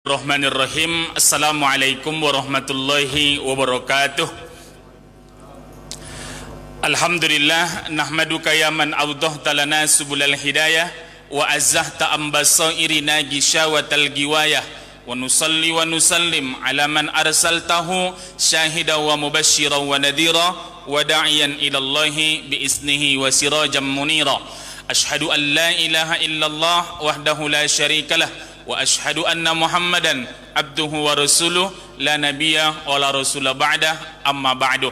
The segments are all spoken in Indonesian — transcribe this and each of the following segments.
Bismillahirrahmanirrahim. Assalamualaikum warahmatullahi wabarakatuh. Alhamdulillah nahmaduka ya man awdahta lana subulal hidayah wa azzahta ambasairina gisyawatal giwayah wa nusalli wa nusallim ala man arsaltahu syahida wa mubashshira wa nadhira wa da'iyan ila Allahi bi isnihi wa sirajan munira. Ashhadu an la ilaha illallah wahdahu la syarikalah wa ashhadu anna Muhammadan abduhu wa rasuluh la nabiyya wa la rasula ba'dah, amma ba'du.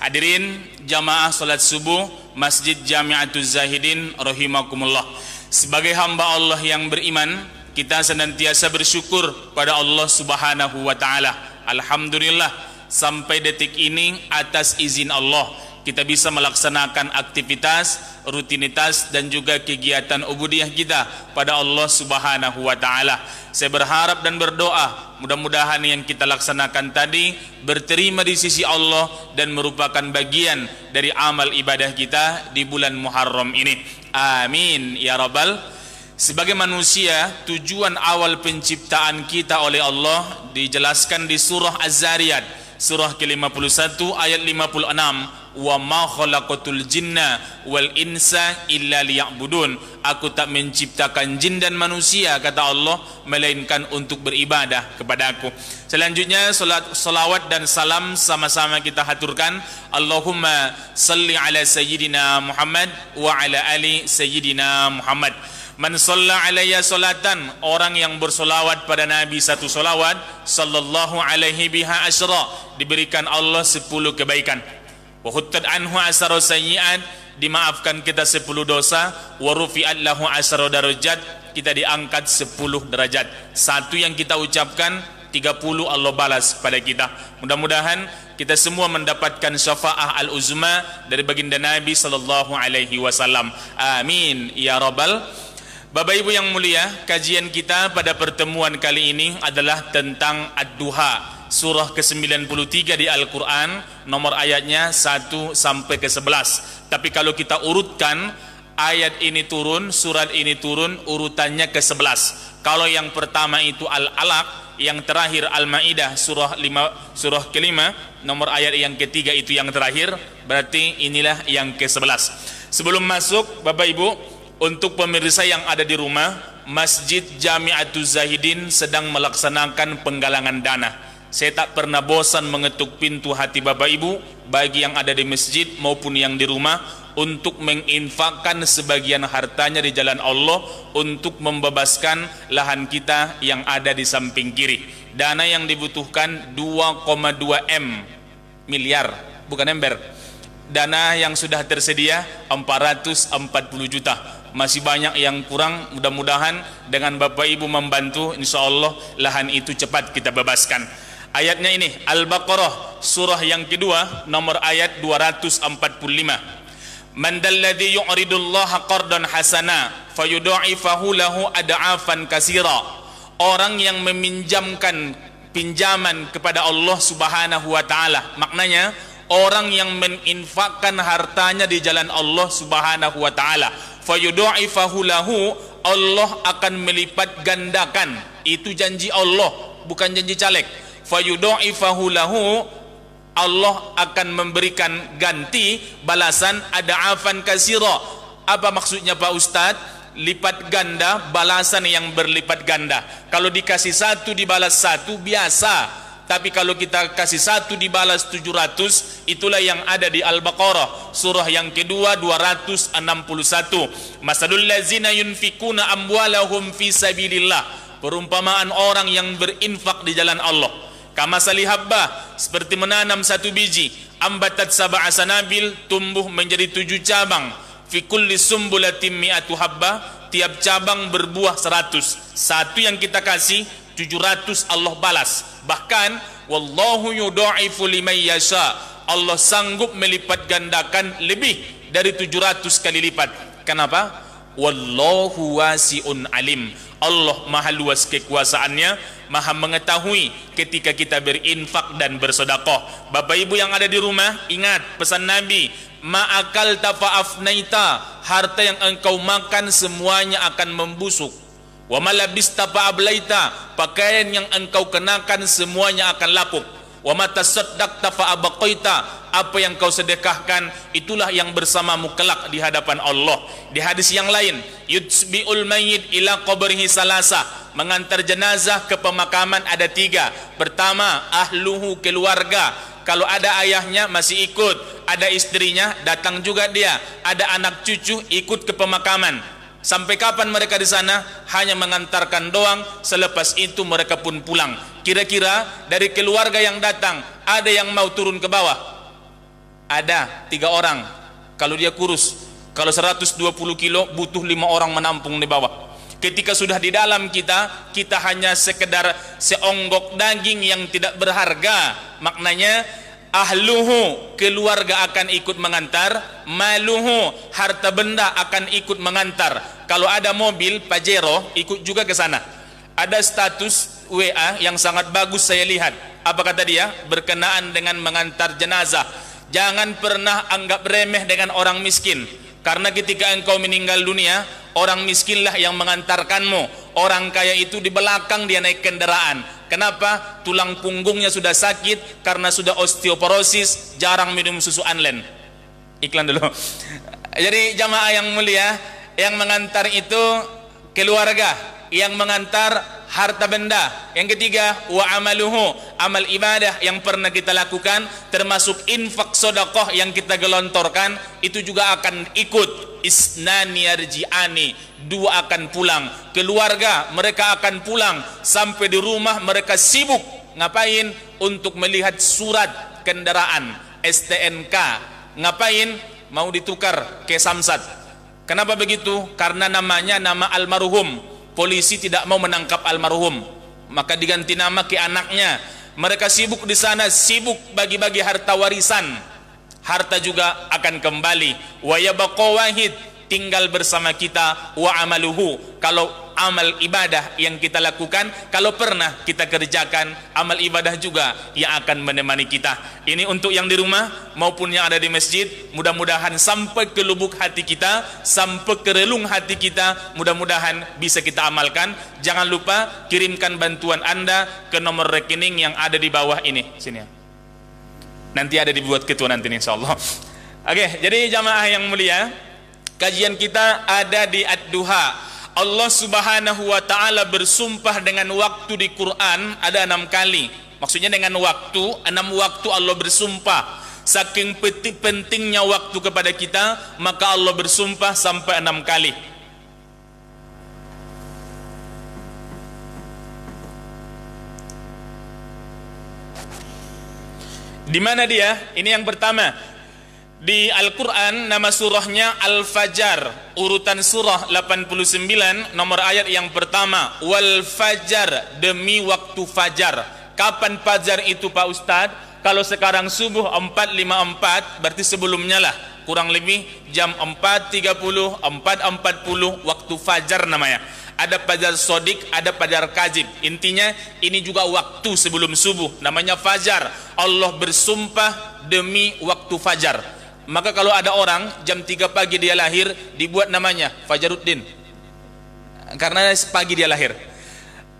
Hadirin jamaah salat subuh Masjid Jami'atuz Zahidin rahimakumullah. Sebagai hamba Allah yang beriman, kita senantiasa bersyukur pada Allah Subhanahu wa taala. Alhamdulillah sampai detik ini atas izin Allah kita bisa melaksanakan aktivitas, rutinitas dan juga kegiatan ubudiyah kita pada Allah Subhanahu wa taala. Saya berharap dan berdoa mudah-mudahan yang kita laksanakan tadi berterima di sisi Allah dan merupakan bagian dari amal ibadah kita di bulan Muharram ini. Amin ya rabbal. Sebagai manusia, tujuan awal penciptaan kita oleh Allah dijelaskan di surah Az-Zariyat, surah ke-51 ayat 56. Wa ma khalaqatul jinna wal insa illa liya'budun. Aku tak menciptakan jin dan manusia, kata Allah, melainkan untuk beribadah kepada aku. Selanjutnya salawat dan salam sama-sama kita haturkan. Allahumma salli ala sayyidina Muhammad wa ala ali sayyidina Muhammad. Man shalla alayya salatan, orang yang bersolawat pada Nabi satu solawat, sallallahu alaihi biha asyra, diberikan Allah 10 kebaikan. Wa huttat anhu asara sayyi'at, dimaafkan kita 10 dosa. Wa rufi'at lahu asara darajat, kita diangkat 10 derajat. Satu yang kita ucapkan 30 Allah balas pada kita. Mudah-mudahan kita semua mendapatkan syafaah al-uzma dari baginda Nabi sallallahu alaihi wasallam. Amin ya rabbal. Bapak Ibu yang mulia, kajian kita pada pertemuan kali ini adalah tentang Ad-Duha, surah ke-93 di Al-Quran, nomor ayatnya 1 sampai ke 11. Tapi kalau kita urutkan, ayat ini turun, surat ini turun, urutannya ke 11. Kalau yang pertama itu Al-Alaq, yang terakhir Al-Ma'idah, surah ke-5, nomor ayat yang ketiga itu yang terakhir, berarti inilah yang ke 11. Sebelum masuk, Bapak Ibu, untuk pemirsa yang ada di rumah, Masjid Jami'atuz Zahidin sedang melaksanakan penggalangan dana. Saya tak pernah bosan mengetuk pintu hati Bapak Ibu, bagi yang ada di masjid maupun yang di rumah, untuk menginfakkan sebagian hartanya di jalan Allah untuk membebaskan lahan kita yang ada di samping kiri. Dana yang dibutuhkan 2,2 miliar, bukan ember. Dana yang sudah tersedia 440 juta. Masih banyak yang kurang. Mudah-mudahan dengan Bapak Ibu membantu, insya Allah lahan itu cepat kita bebaskan. Ayatnya ini Al-Baqarah, surah yang kedua, nomor ayat 245. Man dalladzi yu'ridullaha qardan hasana fayudha'ifahu lahu ad'afan katsira. Orang yang meminjamkan pinjaman kepada Allah Subhanahu wa taala, maknanya orang yang meninfakkan hartanya di jalan Allah Subhanahu wa taala, fayudha'ifahu lahu, Allah akan melipat gandakan. Itu janji Allah, bukan janji caleg. Fayudha'ifahu lahu, Allah akan memberikan ganti balasan ada'afan katsira. Apa maksudnya Pak Ustadz? Lipat ganda, balasan yang berlipat ganda. Kalau dikasih 1 dibalas 1 biasa, tapi kalau kita kasih 1 dibalas 700, itulah yang ada di Al-Baqarah, surah yang kedua 261. Masalul ladzina yunfikuna amwalahum fi sabilillah, perumpamaan orang yang berinfak di jalan Allah. Kamasali habbah, seperti menanam 1 biji, ambatat sab'a sanabil, tumbuh menjadi 7 cabang. Fi kulli sumbulatin mi'atu habbah, tiap cabang berbuah 100. Satu yang kita kasih 700 Allah balas. Bahkan wallahu yudha'ifu liman yasha, Allah sanggup melipat gandakan lebih dari 700 kali lipat. Kenapa? Wallahu wasi'un alim. Allah maha luas kekuasaannya, maha mengetahui ketika kita berinfak dan bersedekah. Bapak Ibu yang ada di rumah, ingat pesan Nabi, ma'akal tafa'afnaita, harta yang engkau makan semuanya akan membusuk. Wa malabista fa'ablaita, pakaian yang engkau kenakan semuanya akan lapuk. Wa matasaddaqta fa'abaqaita, apa yang kau sedekahkan itulah yang bersamamu kelak di hadapan Allah. Di hadis yang lain, yutsbi'ul mayyit ila qabrihi salasa, mengantar jenazah ke pemakaman ada 3. Pertama, ahluhu, keluarga. Kalau ada ayahnya masih ikut, ada istrinya datang juga dia, ada anak cucu ikut ke pemakaman. Sampai kapan mereka di sana? Hanya mengantarkan doang, selepas itu mereka pun pulang. Kira-kira dari keluarga yang datang, ada yang mau turun ke bawah? Ada 3 orang. Kalau dia kurus, kalau 120 kilo butuh 5 orang menampung di bawah. Ketika sudah di dalam kita hanya sekedar seonggok daging yang tidak berharga. Maknanya ahluhu, keluarga akan ikut mengantar, maluhu, harta benda akan ikut mengantar. Kalau ada mobil Pajero ikut juga ke sana. Ada status WA yang sangat bagus saya lihat. Apa kata dia? Berkenaan dengan mengantar jenazah. Jangan pernah anggap remeh dengan orang miskin, karena ketika engkau meninggal dunia, orang miskinlah yang mengantarkanmu. Orang kaya itu di belakang dia naik kendaraan. Kenapa? Tulang punggungnya sudah sakit karena sudah osteoporosis, jarang minum susu Anlen. Iklan dulu. Jadi jamaah yang mulia, yang mengantar itu keluarga, yang mengantar harta benda. Yang ketiga, wa amaluhu, amal ibadah yang pernah kita lakukan, termasuk infak sedekah yang kita gelontorkan, itu juga akan ikut. Isnani yarji'ani, 2 akan pulang. Keluarga mereka akan pulang, sampai di rumah mereka sibuk ngapain? Untuk melihat surat kendaraan STNK. Ngapain? Mau ditukar ke Samsat. Kenapa begitu? Karena namanya nama almarhum. Polisi tidak mau menangkap almarhum, maka diganti nama ke anaknya. Mereka sibuk di sana, sibuk bagi-bagi harta warisan. Harta juga akan kembali. Wa yabqa wahid, tinggal bersama kita. Wa amaluhu, kalau amal ibadah yang kita lakukan, kalau pernah kita kerjakan, amal ibadah juga yang akan menemani kita. Ini untuk yang di rumah maupun yang ada di masjid. Mudah-mudahan sampai ke lubuk hati kita, sampai ke relung hati kita, mudah-mudahan bisa kita amalkan. Jangan lupa kirimkan bantuan Anda ke nomor rekening yang ada di bawah ini. Sini ya. Nanti ada dibuat ketua nanti insyaallah. Oke, jadi jamaah yang mulia, kajian kita ada di Ad-Duha. Allah subhanahu wa ta'ala bersumpah dengan waktu di Quran ada 6 kali. Maksudnya dengan waktu, 6 waktu Allah bersumpah. Saking pentingnya waktu kepada kita, maka Allah bersumpah sampai 6 kali. Di mana dia? Ini yang pertama. Di Al-Quran nama surahnya Al-Fajar, urutan surah 89, nomor ayat yang pertama, wal fajar, demi waktu fajar. Kapan fajar itu Pak Ustadz? Kalau sekarang subuh 4.54, berarti sebelumnya lah, kurang lebih jam 4.30, 4.40, waktu fajar namanya. Ada fajar sodik, ada fajar kadzib. Intinya ini juga waktu sebelum subuh, namanya fajar. Allah bersumpah demi waktu fajar. Maka kalau ada orang jam 3 pagi dia lahir, dibuat namanya Fajaruddin, karena pagi dia lahir.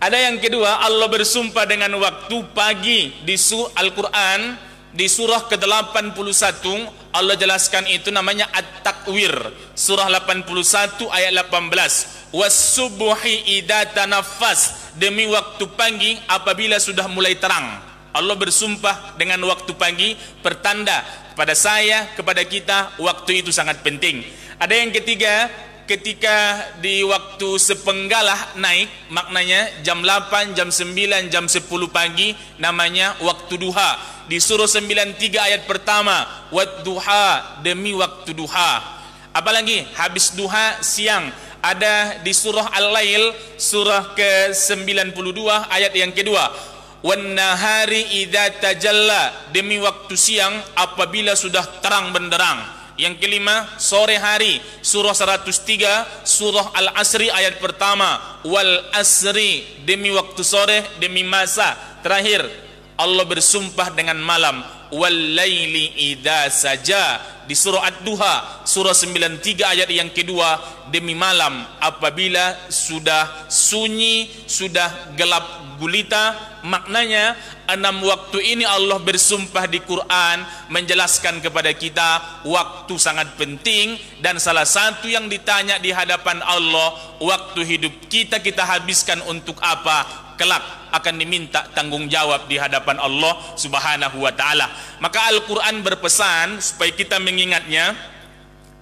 Ada yang kedua, Allah bersumpah dengan waktu pagi di Al-Quran, di surah ke-81 Allah jelaskan itu namanya At-Takwir, surah 81 ayat 18. Was-subuhi idza tanaffas, demi waktu pagi apabila sudah mulai terang. Allah bersumpah dengan waktu pagi, pertanda kepada saya, kepada kita, waktu itu sangat penting. Ada yang ketiga, ketika di waktu sepenggalah naik, maknanya jam 8, jam 9, jam 10 pagi, namanya waktu duha. Di surah 93 ayat pertama, wad-duha, demi waktu duha. Apalagi habis duha siang, ada di surah Al-Lail, surah ke-92 ayat yang kedua, wan nahari idza tajalla, demi waktu siang apabila sudah terang benderang. Yang kelima, sore hari, surah 103 surah Al-Asri ayat pertama, wal asri, demi waktu sore, demi masa. Terakhir, Allah bersumpah dengan malam, wal laili idza saja, di surah Ad-Duha surah 93 ayat yang kedua, demi malam apabila sudah sunyi, sudah gelap gulita. Maknanya 6 waktu ini Allah bersumpah di Quran menjelaskan kepada kita waktu sangat penting, dan salah satu yang ditanya di hadapan Allah, waktu hidup kita habiskan untuk apa? Kelak akan diminta tanggung jawab di hadapan Allah Subhanahu wa taala. Maka Al-Qur'an berpesan supaya kita mengingatnya.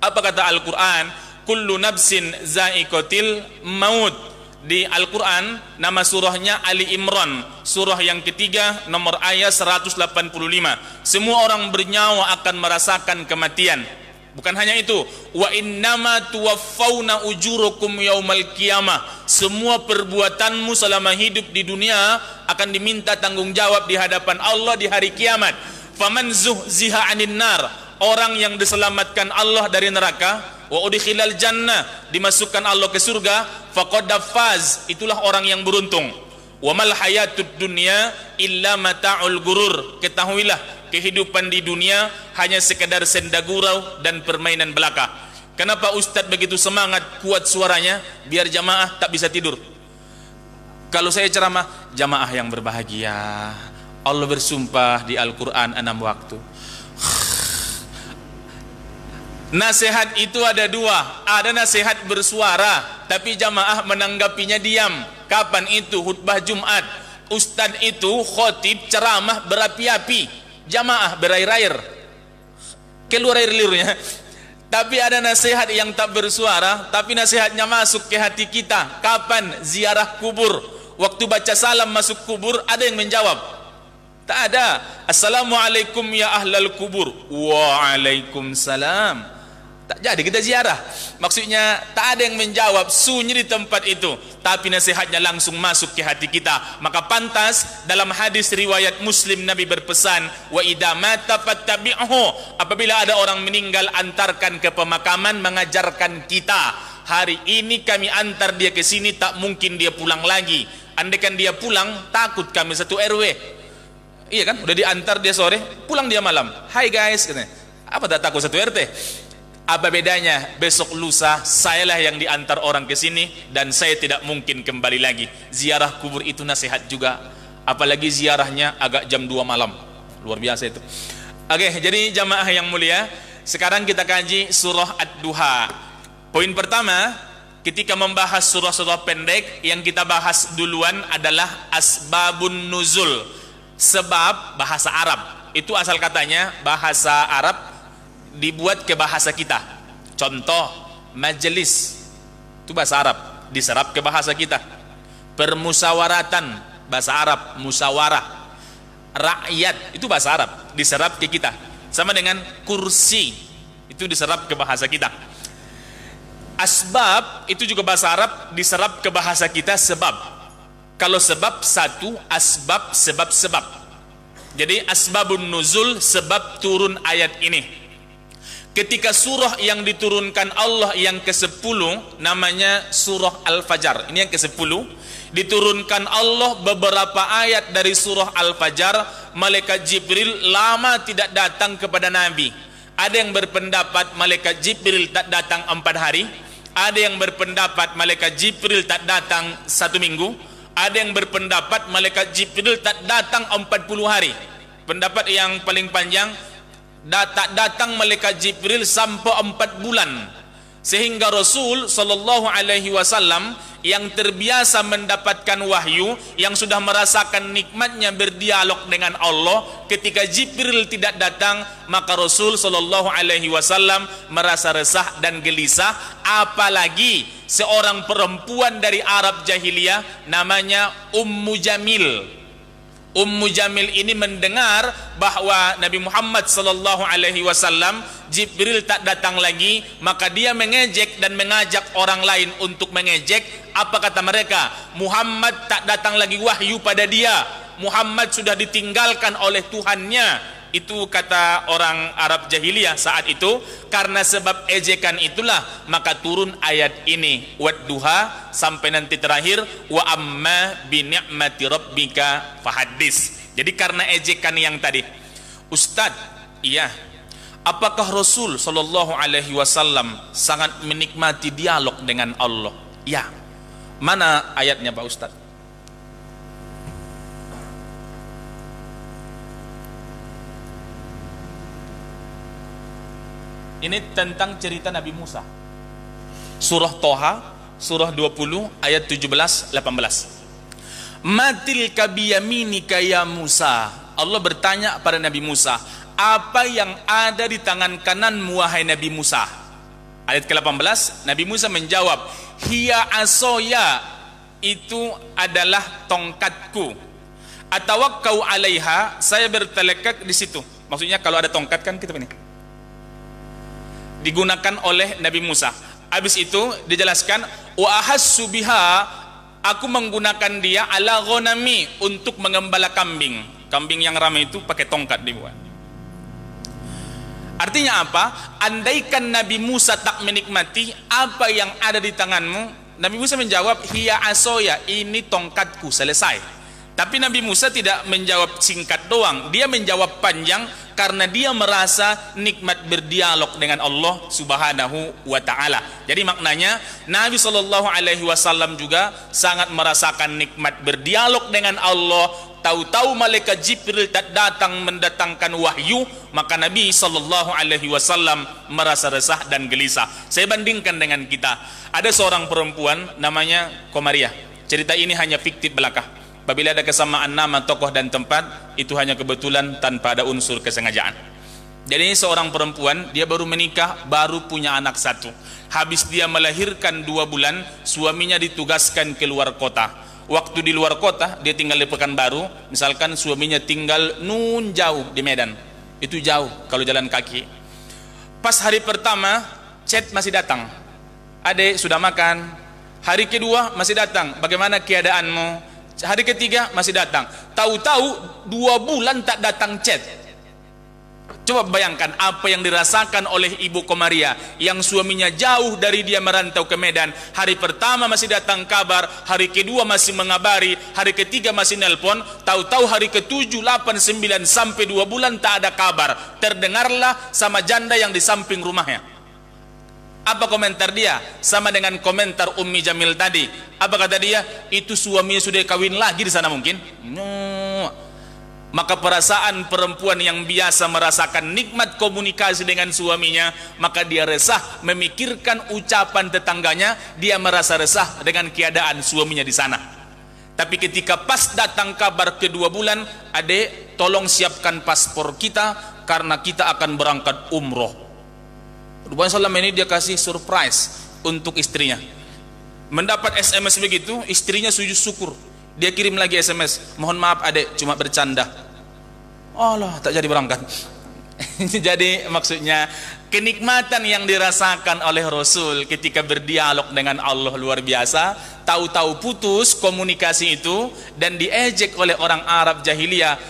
Apa kata Al-Qur'an? Kullu nafsin za'iqatil maut. Di Al-Qur'an nama surahnya Ali Imran, surah yang ketiga nomor ayat 185. Semua orang bernyawa akan merasakan kematian. Bukan hanya itu, wa innama tuwaffawna ujurakum yaumal qiyamah. Semua perbuatanmu selama hidup di dunia akan diminta tanggung jawab di hadapan Allah di hari kiamat. Faman zuhziha 'anil nar, orang yang diselamatkan Allah dari neraka, wa udkhilal jannah, dimasukkan Allah ke surga, faqad faz, itulah orang yang beruntung. Wa mal hayatud dunya illa mata'ul gurur. Ketahuilah kehidupan di dunia hanya sekedar senda gurau dan permainan belaka. Kenapa Ustadz begitu semangat, kuat suaranya? Biar jamaah tak bisa tidur. Kalau saya ceramah, jamaah yang berbahagia. Allah bersumpah di Al-Quran 6 waktu. Nasihat itu ada 2. Ada nasihat bersuara, tapi jamaah menanggapinya diam. Kapan itu? Khutbah Jumat. Ustadz itu khotib ceramah berapi-api, jamaah berair-air, keluar air liurnya. Tapi ada nasihat yang tak bersuara, tapi nasihatnya masuk ke hati kita. Kapan? Ziarah kubur. Waktu baca salam masuk kubur, ada yang menjawab? Tak ada. Assalamualaikum ya ahlal kubur. Waalaikumsalam. Tak jadi kita ziarah. Maksudnya tak ada yang menjawab, sunyi di tempat itu, tapi nasihatnya langsung masuk ke hati kita. Maka pantas dalam hadis riwayat Muslim Nabi berpesan, wa idza mata fattabi'hu, apabila ada orang meninggal antarkan ke pemakaman, mengajarkan kita, hari ini kami antar dia ke sini, tak mungkin dia pulang lagi. Andaikan dia pulang, takut kami satu RW. Iya kan, udah diantar dia sore, pulang dia malam. Hai guys, katanya. Apa tak takut satu RT? Apa bedanya? Besok lusa sayalah yang diantar orang ke sini dan saya tidak mungkin kembali lagi. Ziarah kubur itu nasihat juga. Apalagi ziarahnya agak jam 2 malam. Luar biasa itu. Oke, jadi jamaah yang mulia, sekarang kita kaji surah Ad-Duha. Poin pertama, ketika membahas surah-surah pendek, yang kita bahas duluan adalah asbabun nuzul. Sebab bahasa Arab. Itu asal katanya bahasa Arab dibuat ke bahasa kita. Contoh, majelis itu bahasa Arab, diserap ke bahasa kita. Permusawaratan, bahasa Arab, musyawarah. Rakyat itu bahasa Arab, diserap ke kita. Sama dengan kursi, itu diserap ke bahasa kita. Asbab itu juga bahasa Arab, diserap ke bahasa kita sebab. Kalau sebab satu, asbab sebab-sebab. Jadi asbabun nuzul, sebab turun ayat ini. Ketika surah yang diturunkan Allah yang ke-10, namanya surah Al-Fajr, ini yang ke-10, diturunkan Allah beberapa ayat dari surah Al-Fajr. Malaikat Jibril lama tidak datang kepada Nabi. Ada yang berpendapat malaikat Jibril tak datang 4 hari, ada yang berpendapat malaikat Jibril tak datang 1 minggu, ada yang berpendapat malaikat Jibril tak datang 40 hari. Pendapat yang paling panjang, tak datang malaikat Jibril sampai 4 bulan. Sehingga Rasul sallallahu alaihi wasallam yang terbiasa mendapatkan wahyu, yang sudah merasakan nikmatnya berdialog dengan Allah, ketika Jibril tidak datang, maka Rasul sallallahu alaihi wasallam merasa resah dan gelisah. Apalagi seorang perempuan dari Arab jahiliyah namanya Ummu Jamil. Ummu Jamil ini mendengar bahwa Nabi Muhammad sallallahu alaihi wasallam Jibril tak datang lagi, maka dia mengejek dan mengajak orang lain untuk mengejek. Apa kata mereka? Muhammad tak datang lagi wahyu pada dia. Muhammad sudah ditinggalkan oleh Tuhannya. Itu kata orang Arab jahiliyah saat itu. Karena sebab ejekan itulah maka turun ayat ini, Wadduha, sampai nanti terakhir wa amma bi ni'mati rabbika fahaddis. Jadi karena ejekan yang tadi. Ustadz, iya, Apakah Rasul sallallahu alaihi wasallam sangat menikmati dialog dengan Allah? Ya. Mana ayatnya Pak Ustaz? Ini tentang cerita Nabi Musa. Surah Toha, surah 20 ayat 17-18. Matil kabiyaminika ya Musa. Allah bertanya pada Nabi Musa, apa yang ada di tangan kananmu wahai Nabi Musa? Ayat ke-18, Nabi Musa menjawab, hiya asoya, itu adalah tongkatku. Atawakkau alaiha, saya bertelekak di situ. Maksudnya kalau ada tongkat kan kita ini digunakan oleh Nabi Musa. Habis itu dijelaskan, wa ahassu biha, aku menggunakan dia ala ghanami, untuk mengembala kambing. Kambing yang ramai itu pakai tongkat dibuat. Artinya apa? Andaikan Nabi Musa tak menikmati apa yang ada di tanganmu, Nabi Musa menjawab, hiya asoya, ini tongkatku, selesai. Tapi Nabi Musa tidak menjawab singkat doang, dia menjawab panjang karena dia merasa nikmat berdialog dengan Allah Subhanahu wa taala. Jadi maknanya Nabi sallallahu alaihi wasallam juga sangat merasakan nikmat berdialog dengan Allah. Tahu-tahu malaikat Jibril tak datang mendatangkan wahyu, maka Nabi sallallahu alaihi wasallam merasa resah dan gelisah. Saya bandingkan dengan kita. Ada seorang perempuan namanya Komariah. Cerita ini hanya fiktif belaka. Apabila ada kesamaan nama, tokoh dan tempat, itu hanya kebetulan tanpa ada unsur kesengajaan. Jadi ini seorang perempuan, dia baru menikah, baru punya anak satu. Habis dia melahirkan 2 bulan, suaminya ditugaskan ke luar kota. Waktu di luar kota, dia tinggal di Pekanbaru, misalkan suaminya tinggal nun jauh di Medan, itu jauh kalau jalan kaki. Pas hari pertama, chat masih datang, adek sudah makan. Hari kedua masih datang, bagaimana keadaanmu? Hari ketiga masih datang. Tahu-tahu 2 bulan tak datang chat. Coba bayangkan apa yang dirasakan oleh Ibu Komariah yang suaminya jauh dari dia merantau ke Medan. Hari pertama masih datang kabar, hari kedua masih mengabari, hari ketiga masih nelpon. Tahu-tahu hari ke-7, 8, 9 sampai 2 bulan tak ada kabar. Terdengarlah sama janda yang di samping rumahnya. Apa komentar dia? Sama dengan komentar Ummi Jamil tadi. Apa kata dia? Itu suaminya sudah kawin lagi di sana mungkin. Maka perasaan perempuan yang biasa merasakan nikmat komunikasi dengan suaminya, maka dia resah memikirkan ucapan tetangganya, dia merasa resah dengan keadaan suaminya di sana. Tapi ketika pas datang kabar ke-2 bulan, adek tolong siapkan paspor kita karena kita akan berangkat umroh. Rupanya salam ini dia kasih surprise untuk istrinya. Mendapat SMS begitu, istrinya sujud syukur. Dia kirim lagi SMS, mohon maaf adek, cuma bercanda. Allah, tak jadi berangkat. Jadi maksudnya kenikmatan yang dirasakan oleh Rasul ketika berdialog dengan Allah luar biasa. Tahu-tahu putus komunikasi itu dan diejek oleh orang Arab jahiliyah.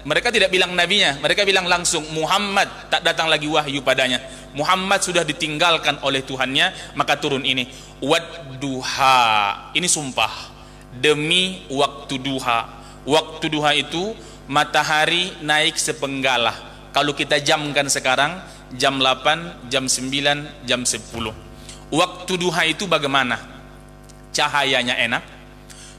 Mereka tidak bilang nabinya, mereka bilang langsung Muhammad, tak datang lagi wahyu padanya. Muhammad sudah ditinggalkan oleh Tuhannya, maka turun ini wadduha. Ini sumpah demi waktu duha. Waktu duha itu matahari naik sepenggalah. Kalau kita jamkan sekarang jam 8, jam 9, jam 10. Waktu duha itu bagaimana? Cahayanya enak,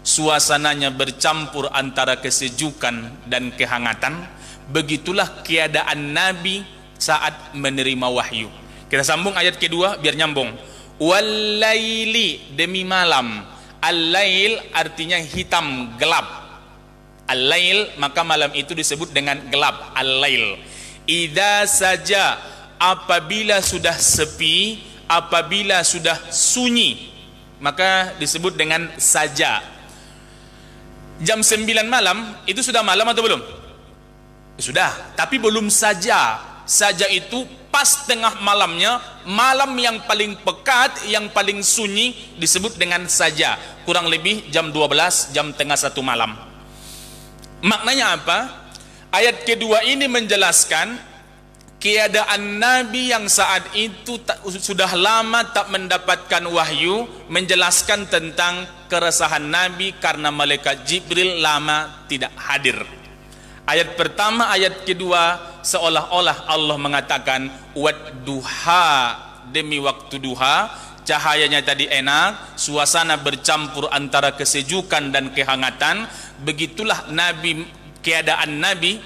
suasananya bercampur antara kesejukan dan kehangatan. Begitulah keadaan Nabi saat menerima wahyu. Kita sambung ayat kedua biar nyambung. Walaili, demi malam. Al-lail artinya hitam, gelap. Al-lail, maka malam itu disebut dengan gelap. Al-lail. Idza saja, apabila sudah sepi, apabila sudah sunyi, maka disebut dengan saja. Jam 9 malam itu sudah malam atau belum? Sudah, tapi belum saja. Saja itu pas tengah malamnya, malam yang paling pekat, yang paling sunyi disebut dengan saja. Kurang lebih jam 12, jam tengah 1 malam. Maknanya apa? Ayat kedua ini menjelaskan keadaan Nabi yang saat itu sudah lama tak mendapatkan wahyu, menjelaskan tentang keresahan Nabi karena malaikat Jibril lama tidak hadir. Ayat pertama, ayat kedua seolah-olah Allah mengatakan wadduha, demi waktu duha, cahayanya tadi enak, suasana bercampur antara kesejukan dan kehangatan. Begitulah Nabi, keadaan Nabi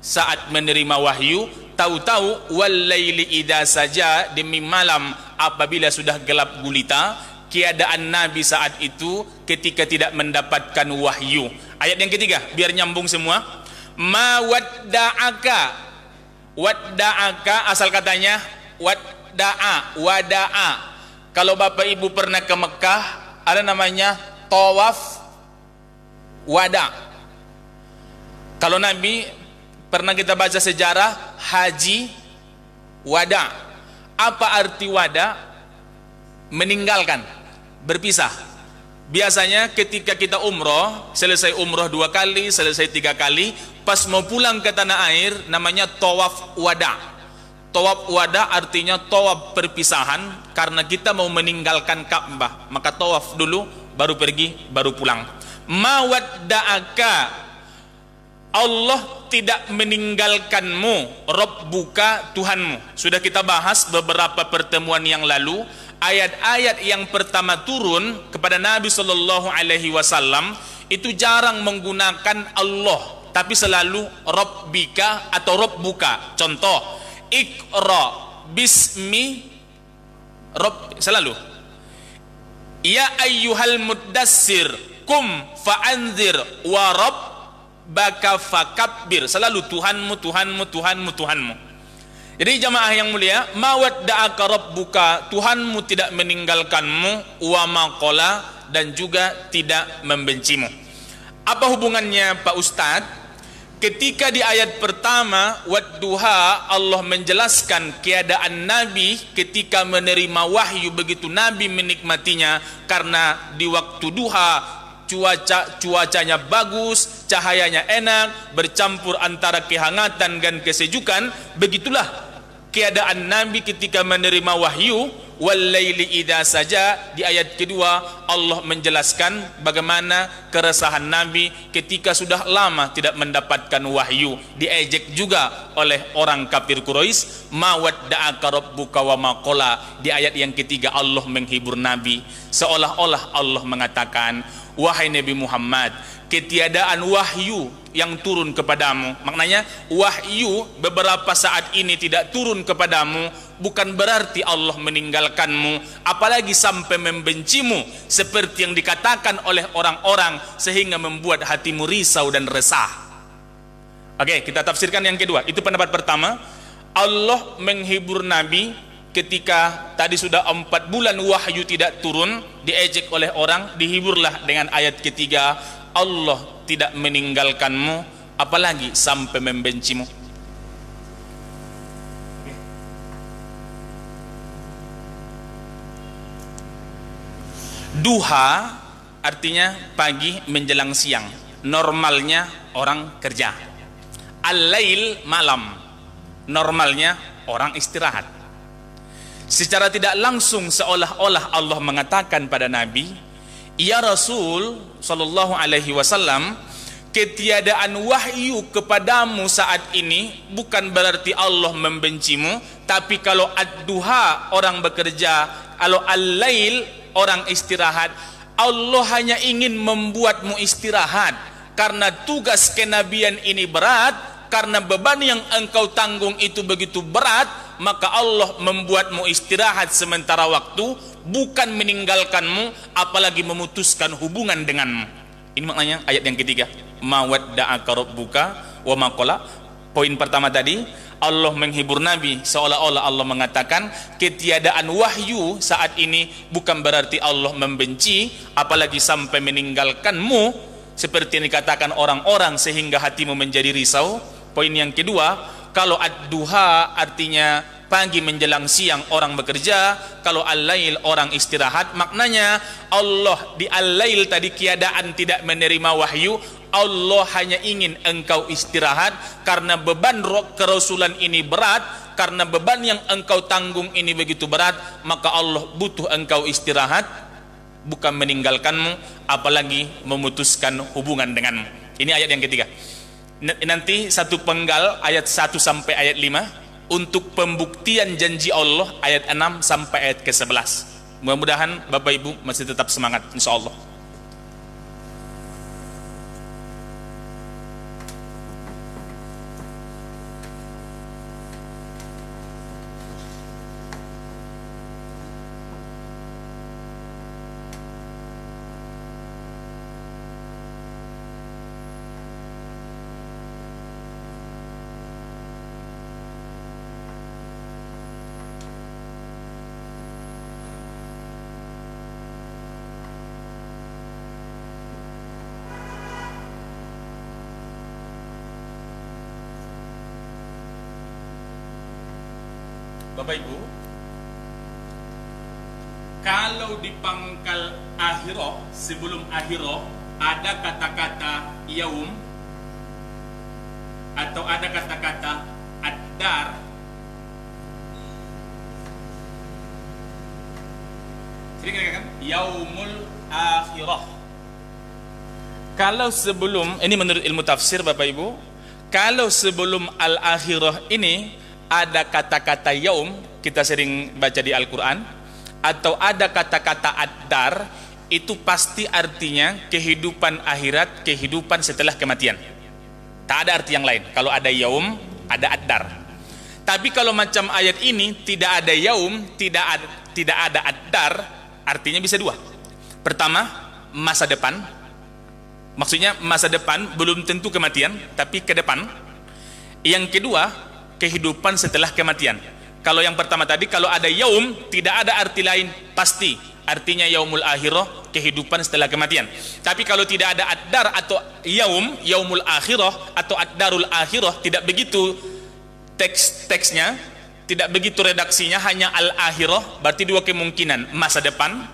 saat menerima wahyu. Tahu-tahu walaili idza saja, demi malam apabila sudah gelap gulita, keadaan Nabi saat itu ketika tidak mendapatkan wahyu. Ayat yang ketiga biar nyambung semua. Ma wadda'aka, wadda'aka asal katanya wada'a. Kalau Bapak Ibu pernah ke Mekah, ada namanya tawaf wada. Kalau Nabi pernah kita baca sejarah haji wada. Apa arti wada? Meninggalkan, berpisah. Biasanya ketika kita umroh, selesai umroh 2 kali, selesai 3 kali, pas mau pulang ke tanah air, namanya tawaf wada. Tawaf wada artinya tawaf perpisahan, karena kita mau meninggalkan Ka'bah, maka tawaf dulu, baru pergi, baru pulang. Ma wadda'aka, Allah tidak meninggalkanmu, Rabbuka, Tuhanmu. Sudah kita bahas beberapa pertemuan yang lalu. Ayat-ayat yang pertama turun kepada Nabi Shallallahu Alaihi Wasallam itu jarang menggunakan Allah, tapi selalu Rabbika atau Rabbuka. Contoh, Iqra bismi Rabb, selalu ya ayyuhal muddassir kum fa'anzir wa rabbaka fakabbir. Selalu Tuhanmu, Tuhanmu, Tuhanmu, Tuhanmu. Jadi jamaah yang mulia, ma wadda'aka rabbuka, Tuhanmu tidak meninggalkanmu, wa maqala, dan juga tidak membencimu. Apa hubungannya Pak Ustadz? Ketika di ayat pertama wadduha, Allah menjelaskan keadaan Nabi ketika menerima wahyu, begitu Nabi menikmatinya, karena di waktu duha cuacanya bagus, cahayanya enak, bercampur antara kehangatan dan kesejukan. Begitulah keadaan Nabi ketika menerima wahyu. Walaili idza saja, di ayat kedua Allah menjelaskan bagaimana keresahan Nabi ketika sudah lama tidak mendapatkan wahyu, diejek juga oleh orang kafir Quraisy. Ma wadda'aka rabbuka wa ma qala. Di ayat yang ketiga Allah menghibur Nabi, seolah-olah Allah mengatakan, wahai Nabi Muhammad, ketiadaan wahyu yang turun kepadamu, maknanya wahyu beberapa saat ini tidak turun kepadamu, bukan berarti Allah meninggalkanmu, apalagi sampai membencimu, seperti yang dikatakan oleh orang-orang, sehingga membuat hatimu risau dan resah. Oke, kita tafsirkan yang kedua. Itu pendapat pertama. Allah menghibur Nabi ketika tadi sudah 4 bulan wahyu tidak turun, diejek oleh orang, dihiburlah dengan ayat ketiga, Allah tidak meninggalkanmu, apalagi sampai membencimu. Duha artinya pagi menjelang siang, normalnya orang kerja. Al-lail malam, normalnya orang istirahat. Secara tidak langsung seolah-olah Allah mengatakan pada Nabi, ya Rasul sallallahu alaihi wasallam, ketiadaan wahyu kepadamu saat ini bukan berarti Allah membencimu, tapi kalau ad-duha orang bekerja, kalau al-lail orang istirahat, Allah hanya ingin membuatmu istirahat, karena tugas kenabian ini berat, karena beban yang engkau tanggung itu begitu berat, maka Allah membuatmu istirahat sementara waktu, bukan meninggalkanmu, apalagi memutuskan hubungan denganmu. Ini maknanya ayat yang ketiga, ma wadda'aka rabbuka wa ma qala. Poin pertama tadi, Allah menghibur Nabi, seolah-olah Allah mengatakan ketiadaan wahyu saat ini bukan berarti Allah membenci, apalagi sampai meninggalkanmu, seperti yang dikatakan orang-orang, sehingga hatimu menjadi risau. Poin yang kedua, kalau ad-duha artinya pagi menjelang siang orang bekerja, kalau al-lail orang istirahat, maknanya Allah di al-lail tadi keadaan tidak menerima wahyu, Allah hanya ingin engkau istirahat, karena beban kerasulan ini berat, karena beban yang engkau tanggung ini begitu berat, maka Allah butuh engkau istirahat, bukan meninggalkanmu, apalagi memutuskan hubungan denganmu. Ini ayat yang ketiga. Nanti satu penggal ayat 1 sampai ayat 5 untuk pembuktian janji Allah ayat 6 sampai ayat ke-11. Mudah-mudahan Bapak Ibu masih tetap semangat insyaallah. Bapak Ibu, kalau di pangkal akhirah, sebelum akhirah ada kata-kata yaum atau ada kata-kata ad-dar, sering kan? Yaumul akhirah. Kalau sebelum, ini menurut ilmu tafsir Bapak Ibu, kalau sebelum al-akhirah ini ada kata-kata yaum, kita sering baca di Al-Quran, atau ada kata-kata ad-dar, itu pasti artinya kehidupan akhirat, kehidupan setelah kematian. Tak ada arti yang lain. Kalau ada yaum, ada ad-dar. Tapi kalau macam ayat ini tidak ada yaum, tidak ada ad-dar, artinya bisa dua. Pertama, masa depan. Maksudnya masa depan belum tentu kematian, tapi ke depan. Yang kedua, kehidupan setelah kematian. Kalau yang pertama tadi, kalau ada yaum, tidak ada arti lain, pasti artinya yaumul akhirah, kehidupan setelah kematian. Tapi kalau tidak ada ad-dar atau yaumul akhirah atau ad-darul akhirah, tidak begitu teksnya, tidak begitu redaksinya, hanya al-akhirah, berarti dua kemungkinan, masa depan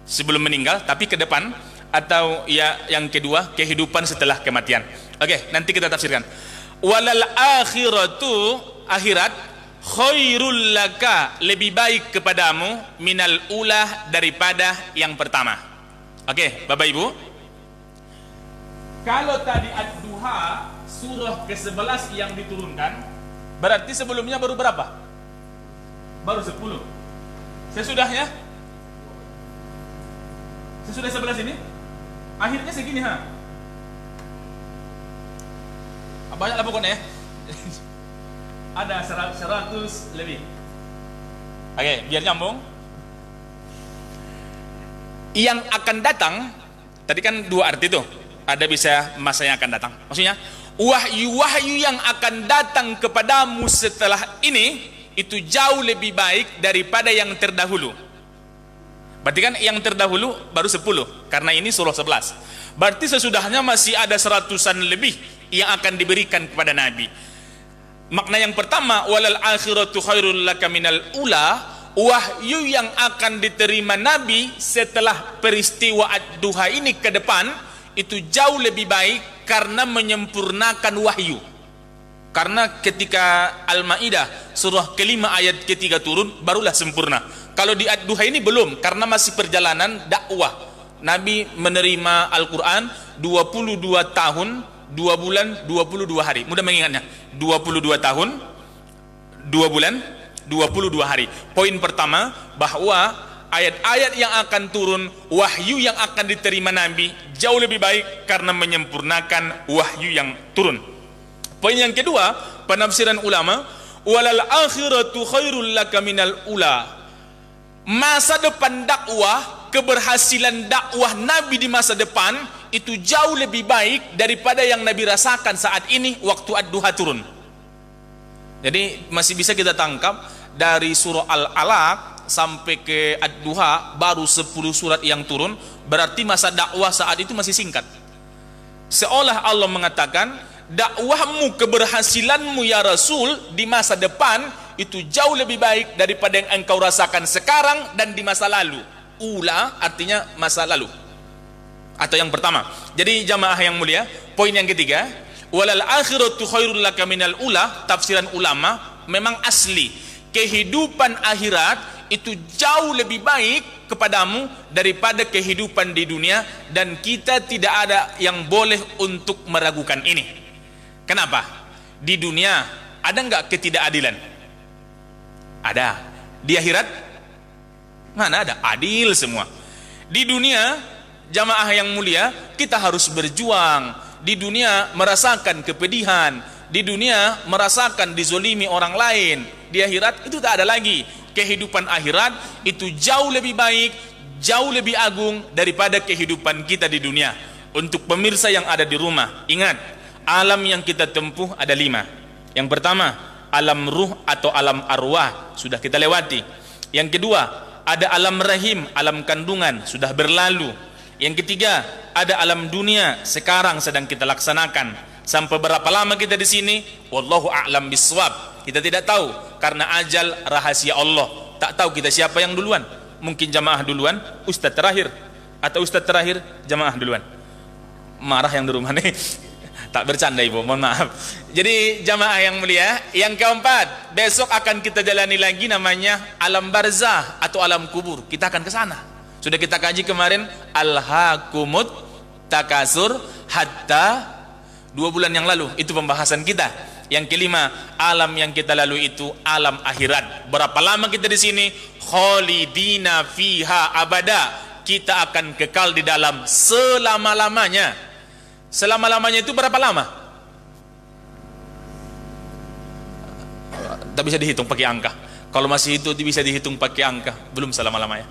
sebelum meninggal tapi ke depan, atau ya yang kedua kehidupan setelah kematian. Oke, nanti kita tafsirkan. Walal akhiratu, akhirat, khairul laka, lebih baik kepadamu, minal ulah, daripada yang pertama. Oke, Bapak Ibu, kalau tadi ad-duha surah ke-11 yang diturunkan, berarti sebelumnya baru berapa? Baru 10. Sesudahnya, sesudah 11 ini akhirnya segini, banyak lah pokoknya ya. Ada 100 lebih. Oke, biar nyambung. Yang akan datang, tadi kan dua arti tuh. Ada bisa masa yang akan datang. Maksudnya wahyu-wahyu yang akan datang kepadamu setelah ini itu jauh lebih baik daripada yang terdahulu. Berarti kan yang terdahulu baru 10, karena ini surah 11. Berarti sesudahnya masih ada 100-an lebih yang akan diberikan kepada Nabi. Makna yang pertama, walal akhiratu khairul laka minal ula, wahyu yang akan diterima Nabi setelah peristiwa ad-duha ini ke depan itu jauh lebih baik karena menyempurnakan wahyu. Karena ketika Al-Maidah surah kelima ayat ketiga turun barulah sempurna. Kalau di ad-duha ini belum, karena masih perjalanan dakwah. Nabi menerima Al-Quran 22 tahun 2 bulan 22 hari. Mudah mengingatnya, 22 tahun 2 bulan 22 hari. Poin pertama, bahwa ayat-ayat yang akan turun, wahyu yang akan diterima Nabi jauh lebih baik karena menyempurnakan wahyu yang turun. Poin yang kedua, penafsiran ulama, walal akhiratu khairul laka minal ula. Masa depan dakwah, keberhasilan dakwah Nabi di masa depan itu jauh lebih baik daripada yang Nabi rasakan saat ini waktu ad-duha turun. Jadi masih bisa kita tangkap dari surah Al-Alaq sampai ke ad-duha baru 10 surat yang turun, berarti masa dakwah saat itu masih singkat. Seolah Allah mengatakan, dakwahmu, keberhasilanmu ya Rasul di masa depan itu jauh lebih baik daripada yang engkau rasakan sekarang dan di masa lalu. Ula artinya masa lalu atau yang pertama. Jadi jamaah yang mulia, poin yang ketiga, walal akhiratu khairul laka minal ula, tafsiran ulama memang asli kehidupan akhirat itu jauh lebih baik kepadamu daripada kehidupan di dunia, dan kita tidak ada yang boleh untuk meragukan ini. Kenapa? Di dunia ada nggak ketidakadilan? Ada. Di akhirat mana ada? Adil semua. Di dunia, jamaah yang mulia, kita harus berjuang. Di dunia merasakan kepedihan, di dunia merasakan dizolimi orang lain. Di akhirat itu tak ada lagi. Kehidupan akhirat itu jauh lebih baik, jauh lebih agung daripada kehidupan kita di dunia. Untuk pemirsa yang ada di rumah, ingat, alam yang kita tempuh ada 5. Yang pertama, alam ruh atau alam arwah, sudah kita lewati. Yang kedua, ada alam rahim, alam kandungan, sudah berlalu. Yang ketiga, ada alam dunia, sekarang sedang kita laksanakan. Sampai berapa lama kita di sini? Wallahu a'lam bissawab. Kita tidak tahu, karena ajal rahasia Allah. Tak tahu kita siapa yang duluan. Mungkin jamaah duluan, ustaz terakhir, atau ustaz terakhir, jamaah duluan. Marah yang di rumah nih. Tak bercanda ibu, mohon maaf. Jadi jamaah yang mulia, yang keempat, besok akan kita jalani lagi namanya alam barzah atau alam kubur. Kita akan ke sana. Sudah kita kaji kemarin, alhaakumut takasur hatta 2 bulan yang lalu. Itu pembahasan kita. Yang kelima, alam yang kita lalui itu alam akhirat. Berapa lama kita di sini? Khalidina fiha abada. Kita akan kekal di dalam selama-lamanya. Selama-lamanya itu berapa lama? Tak bisa dihitung pakai angka. Kalau masih itu bisa dihitung pakai angka. Belum selama-lamanya.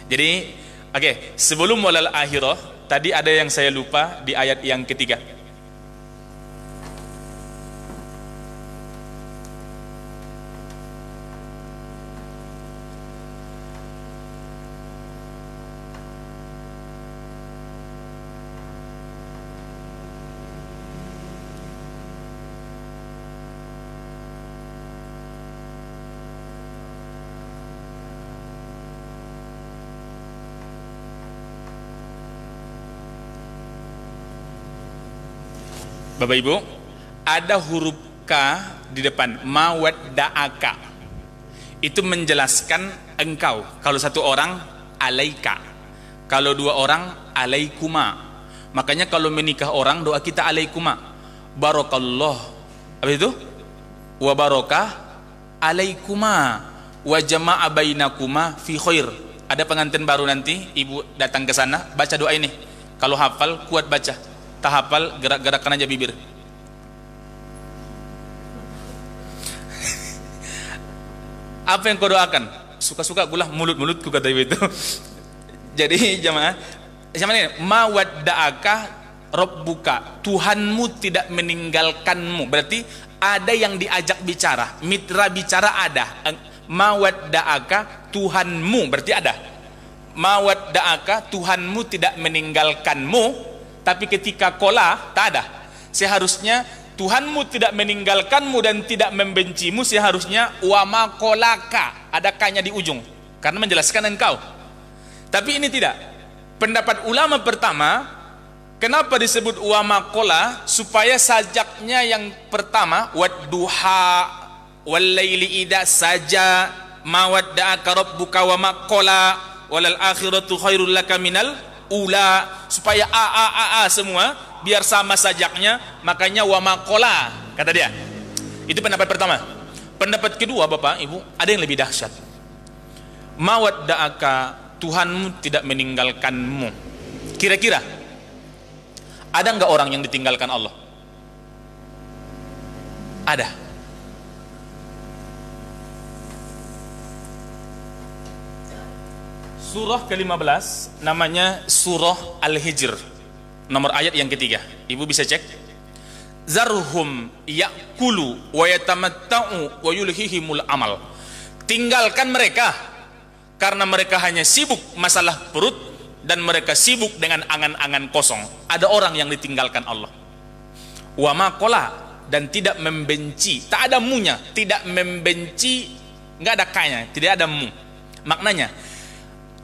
Jadi, oke, sebelum walal akhirah, tadi ada yang saya lupa di ayat yang ketiga. Bapak Ibu, ada huruf K di depan, mawadda'aka. Itu menjelaskan engkau. Kalau 1 orang, alaika. Kalau 2 orang, alaikuma. Makanya kalau menikah orang, doa kita alaikuma. Barakallah. Apa itu? Wa barakah alaikuma. Wa jama'a bainakuma fi khair. Ada pengantin baru nanti, ibu datang ke sana, baca doa ini. Kalau hafal, kuat baca. Tak hafal, gerak-gerakkan aja bibir. Apa yang kau doakan? Suka-suka gulah mulut-mulutku, kata ibu itu. Jadi jamaah, sama ini, mawadda'aka rabbuka, Tuhanmu tidak meninggalkanmu. Berarti ada yang diajak bicara, mitra bicara ada. Mawadda'aka, Tuhanmu, berarti ada. Mawadda'aka, Tuhanmu tidak meninggalkanmu. Tapi ketika kola, tak ada. Seharusnya Tuhanmu tidak meninggalkanmu dan tidak membencimu. Seharusnya wama kolaka, ada kanya di ujung, karena menjelaskan engkau. Tapi ini tidak. Pendapat ulama pertama, kenapa disebut wama kola? Supaya sajaknya yang pertama, wadduha walaili idza saja mawadda'aka rabbuka wama kola walal akhiratu khairul laka minal ula, supaya a semua biar sama sajaknya, makanya wa maqala, kata dia. Itu pendapat pertama. Pendapat kedua, Bapak Ibu, ada yang lebih dahsyat. Mawadda'aka, Tuhanmu tidak meninggalkanmu. Kira-kira ada enggak orang yang ditinggalkan Allah? Ada. Surah ke-15 namanya Surah Al-Hijr, nomor ayat yang ketiga. Ibu bisa cek. Zarhum ya'kulu wa yatamatta'u wa yulhihimul amal. Tinggalkan mereka, karena mereka hanya sibuk masalah perut dan mereka sibuk dengan angan-angan kosong. Ada orang yang ditinggalkan Allah. Wa maqala, dan tidak membenci, tak ada munya, tidak membenci, enggak ada kanya, tidak ada mu. Maknanya,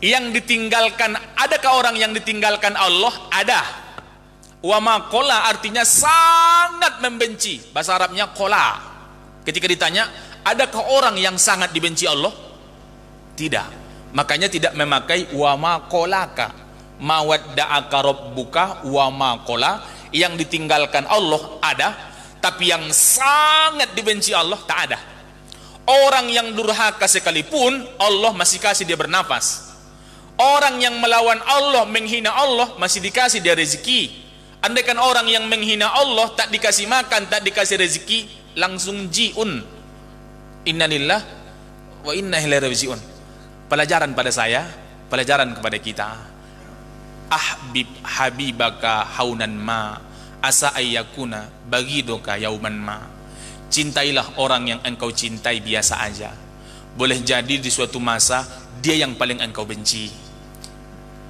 yang ditinggalkan, adakah orang yang ditinggalkan Allah? Ada. Wa maqala artinya sangat membenci. Bahasa Arabnya kola. Ketika ditanya, adakah orang yang sangat dibenci Allah? Tidak. Makanya tidak memakai wa maqalaka. Mawadda'aka rabbuka wa maqala. Yang ditinggalkan Allah ada, Tapi yang sangat dibenci Allah tak ada. Orang yang durhaka sekalipun Allah masih kasih dia bernafas. Orang yang melawan Allah, menghina Allah, masih dikasih dia rezeki. Andaikan orang yang menghina Allah tak dikasih makan, tak dikasih rezeki, langsung jiun. Innalillah wa inna ilaihi rajiun. Pelajaran pada saya, pelajaran kepada kita. Ahbib habibaka haunan ma asa ayyakuna bagidoka yauman ma. Cintailah orang yang engkau cintai biasa aja, boleh jadi di suatu masa dia yang paling engkau benci.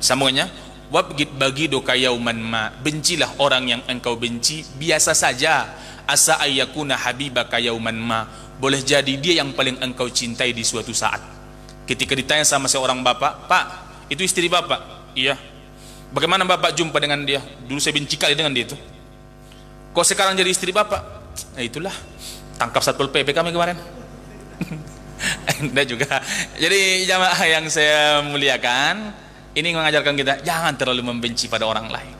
Sambungannya, wabgid bagidoka yauman ma, bencilah orang yang engkau benci biasa saja. Asa ayyakuna habibaka yauman ma, boleh jadi dia yang paling engkau cintai di suatu saat. Ketika ditanya sama seorang bapak, "Pak, itu istri bapak?" "Iya." "Bagaimana bapak jumpa dengan dia?" "Dulu saya benci kali dengan dia itu." "Kok sekarang jadi istri bapak?" "Nah itulah, tangkap Satpol PP kami kemarin." Anda juga. Jadi jamaah yang saya muliakan, ini mengajarkan kita jangan terlalu membenci pada orang lain.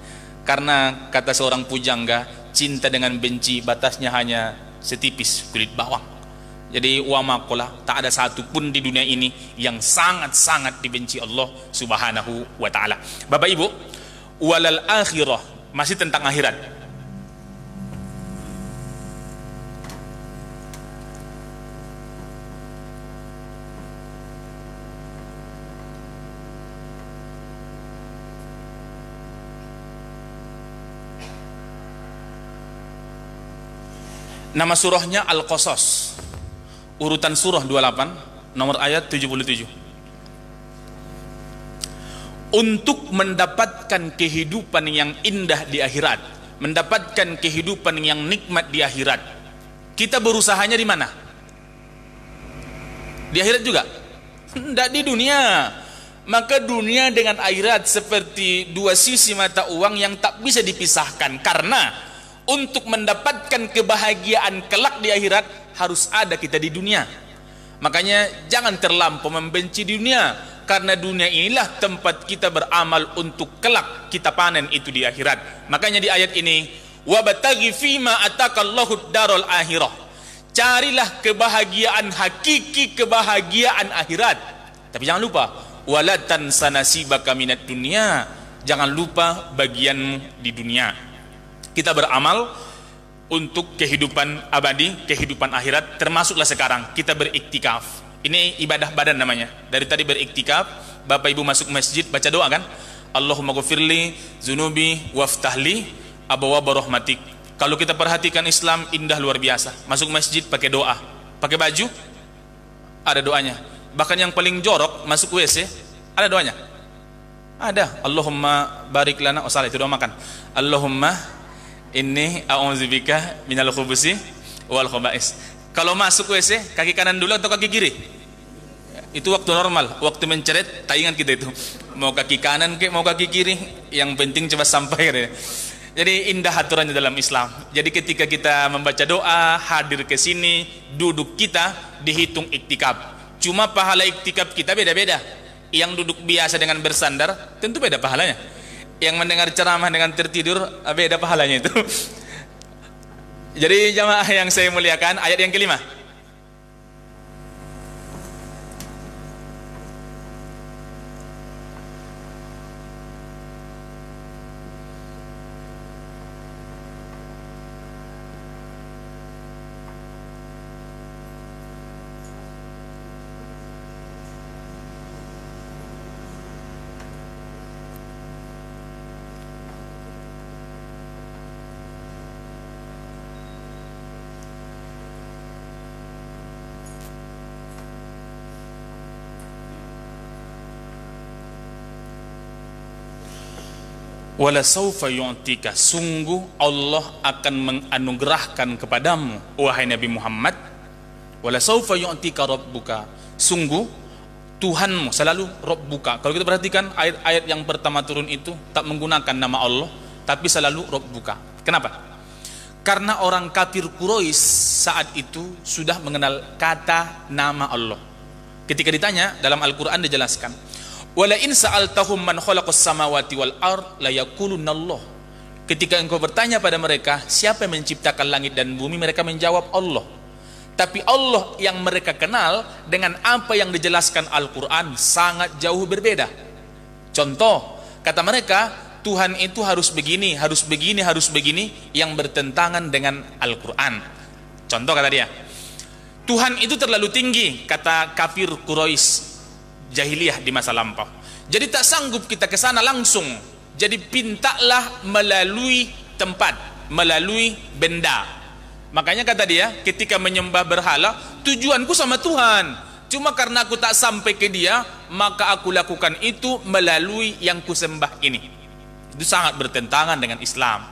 Karena kata seorang pujangga, cinta dengan benci batasnya hanya setipis kulit bawang. Jadi wa makola, tak ada satupun di dunia ini yang sangat-sangat dibenci Allah Subhanahu wa ta'ala. Bapak Ibu, walal akhirah, masih tentang akhirat. Nama surahnya Al-Qasas, urutan surah 28, nomor ayat 77. Untuk mendapatkan kehidupan yang indah di akhirat, mendapatkan kehidupan yang nikmat di akhirat, kita berusahanya di mana? Di akhirat juga? Tidak di dunia. Maka dunia dengan akhirat seperti dua sisi mata uang yang tak bisa dipisahkan. Karena untuk mendapatkan kebahagiaan kelak di akhirat harus ada kita di dunia. Makanya jangan terlampau membenci dunia, karena dunia inilah tempat kita beramal untuk kelak kita panen itu di akhirat. Makanya di ayat ini, wabtaghi fima atakallahu darul akhirah, carilah kebahagiaan hakiki, kebahagiaan akhirat. Tapi jangan lupa, wala tansa nasibaka minad dunya, jangan lupa bagianmu di dunia. Kita beramal untuk kehidupan abadi, kehidupan akhirat, termasuklah sekarang kita beriktikaf. Ini ibadah badan namanya. Dari tadi beriktikaf, Bapak Ibu masuk masjid baca doa kan? Allahumma ghfirli zunubi waftahli abwaaba rahmatik. Kalau kita perhatikan Islam indah luar biasa. Masuk masjid pakai doa, pakai baju ada doanya. Bahkan yang paling jorok masuk WC ada doanya. Ada. Allahumma barik lana, oh salah itu doa makan. Allahumma inni a'udzubika minal khubusi wal khaba'is. Kalau masuk WC kaki kanan dulu atau kaki kiri? Itu waktu normal, waktu menceret tak ingat kita itu mau kaki kanan ke mau kaki kiri, yang penting coba sampai. Jadi indah aturannya dalam Islam. Jadi ketika kita membaca doa, hadir ke sini, duduk kita dihitung iktikaf. Cuma pahala iktikaf kita beda-beda. Yang duduk biasa dengan bersandar tentu beda pahalanya. Yang mendengar ceramah dengan tertidur beda pahalanya itu. Jadi jamaah yang saya muliakan, ayat yang kelima. Wala saufa yu'tika, sungguh Allah akan menganugerahkan kepadamu wahai Nabi Muhammad. Wala saufa yu'tika rabbuka, sungguh Tuhanmu, selalu rabbuka. Kalau kita perhatikan ayat-ayat yang pertama turun itu tak menggunakan nama Allah, tapi selalu rabbuka. Kenapa? Karena orang kafir Quraisy saat itu sudah mengenal kata nama Allah. Ketika ditanya dalam Al-Qur'an dijelaskan, wala in sa'altahum man khalaqas samawati wal ard la yaqulunallah. Ketika engkau bertanya pada mereka, siapa yang menciptakan langit dan bumi? Mereka menjawab Allah. Tapi Allah yang mereka kenal dengan apa yang dijelaskan Al-Quran sangat jauh berbeda. Contoh, kata mereka, Tuhan itu harus begini, harus begini, harus begini, yang bertentangan dengan Al-Quran. Contoh kata dia, Tuhan itu terlalu tinggi, kata kafir Quraisy jahiliyah di masa lampau. Jadi tak sanggup kita ke sana langsung. Jadi pintalah melalui tempat, melalui benda. Makanya kata dia, ketika menyembah berhala, tujuanku sama Tuhan. Cuma karena aku tak sampai ke dia, maka aku lakukan itu melalui yang kusembah ini. Itu sangat bertentangan dengan Islam.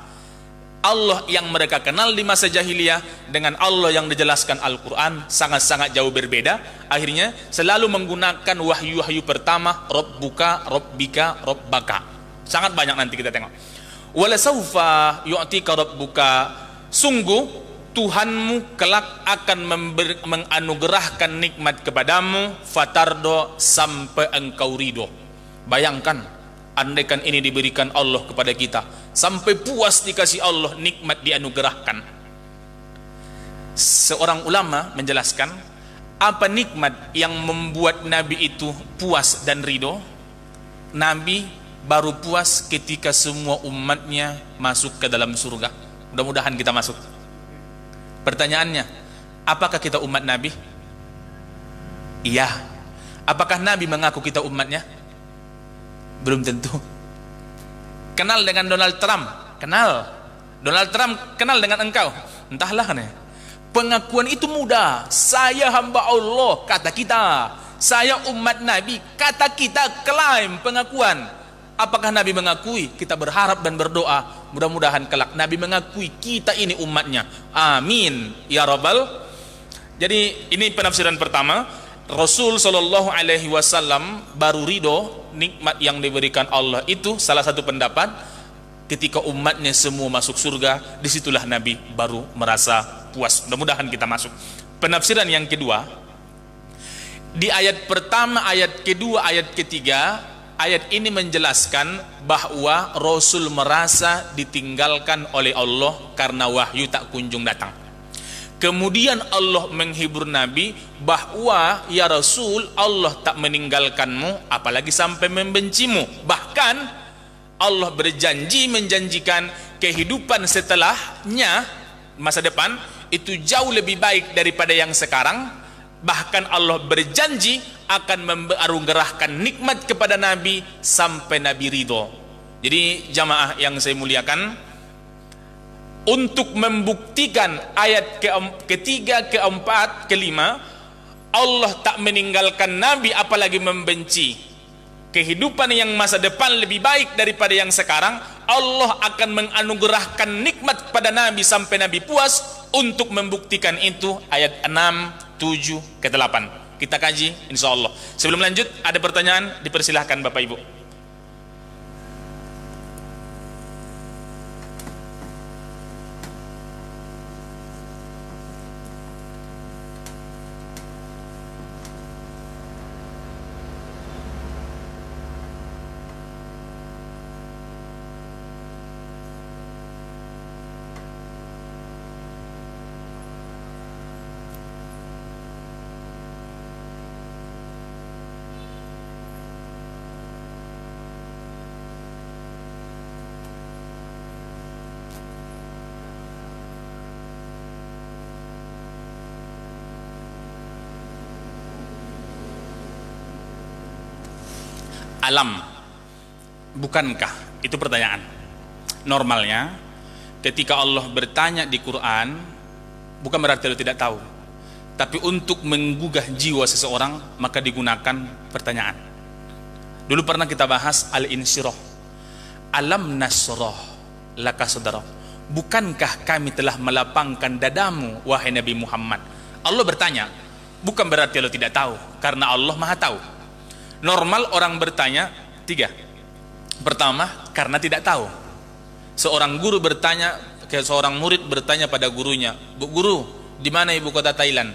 Allah yang mereka kenal di masa jahiliyah dengan Allah yang dijelaskan Al-Quran sangat-sangat jauh berbeda. Akhirnya selalu menggunakan wahyu-wahyu pertama, Rabbuka, Rabbika, Rabbaka. Sangat banyak nanti kita tengok. Wala saufa yu'tika rabbuka, sungguh Tuhanmu kelak akan menganugerahkan nikmat kepadamu, fatardo, sampai engkau ridho. Bayangkan, andaikan ini diberikan Allah kepada kita, sampai puas dikasih Allah, nikmat dianugerahkan. Seorang ulama menjelaskan, apa nikmat yang membuat Nabi itu puas dan ridho? Nabi baru puas ketika semua umatnya masuk ke dalam surga. Mudah-mudahan kita masuk. Pertanyaannya, apakah kita umat Nabi? Iya. Apakah Nabi mengaku kita umatnya? Belum tentu. Kenal dengan Donald Trump? Kenal. Donald Trump kenal dengan engkau? Entahlah kan ya. Pengakuan itu mudah. Saya hamba Allah, kata kita. Saya umat Nabi, kata kita, klaim pengakuan. Apakah Nabi mengakui? Kita berharap dan berdoa, mudah-mudahan kelak Nabi mengakui kita ini umatnya. Amin ya Rabbal. Jadi ini penafsiran pertama. Rasul Shallallahu Alaihi Wasallam baru ridho nikmat yang diberikan Allah itu. Salah satu pendapat, ketika umatnya semua masuk surga, disitulah Nabi baru merasa puas. Mudah-mudahan kita masuk. Penafsiran yang kedua, di ayat pertama, ayat kedua, ayat ketiga, ayat ini menjelaskan bahwa Rasul merasa ditinggalkan oleh Allah karena wahyu tak kunjung datang. Kemudian Allah menghibur Nabi bahwa ya Rasul, Allah tak meninggalkanmu apalagi sampai membencimu. Bahkan Allah berjanji, menjanjikan kehidupan setelahnya, masa depan itu jauh lebih baik daripada yang sekarang. Bahkan Allah berjanji akan menganugerahkan nikmat kepada Nabi sampai Nabi ridho. Jadi jamaah yang saya muliakan, untuk membuktikan ayat ketiga, keempat, kelima, Allah tak meninggalkan Nabi apalagi membenci, kehidupan yang masa depan lebih baik daripada yang sekarang, Allah akan menganugerahkan nikmat kepada Nabi sampai Nabi puas. Untuk membuktikan itu ayat 6, 7 ke 8 kita kaji insyaallah. Sebelum lanjut, ada pertanyaan, dipersilahkan Bapak Ibu. Alam, bukankah? Itu pertanyaan. Normalnya ketika Allah bertanya di Quran, bukan berarti Allah tidak tahu, tapi untuk menggugah jiwa seseorang maka digunakan pertanyaan. Dulu pernah kita bahas al-insyirah, alam nasroh laka sadrah, bukankah kami telah melapangkan dadamu wahai Nabi Muhammad. Allah bertanya, bukan berarti Allah tidak tahu, karena Allah maha tahu. Normal orang bertanya tiga. Pertama, karena tidak tahu. Seorang guru bertanya, seorang murid bertanya pada gurunya, "Bu guru, di mana ibu kota Thailand?"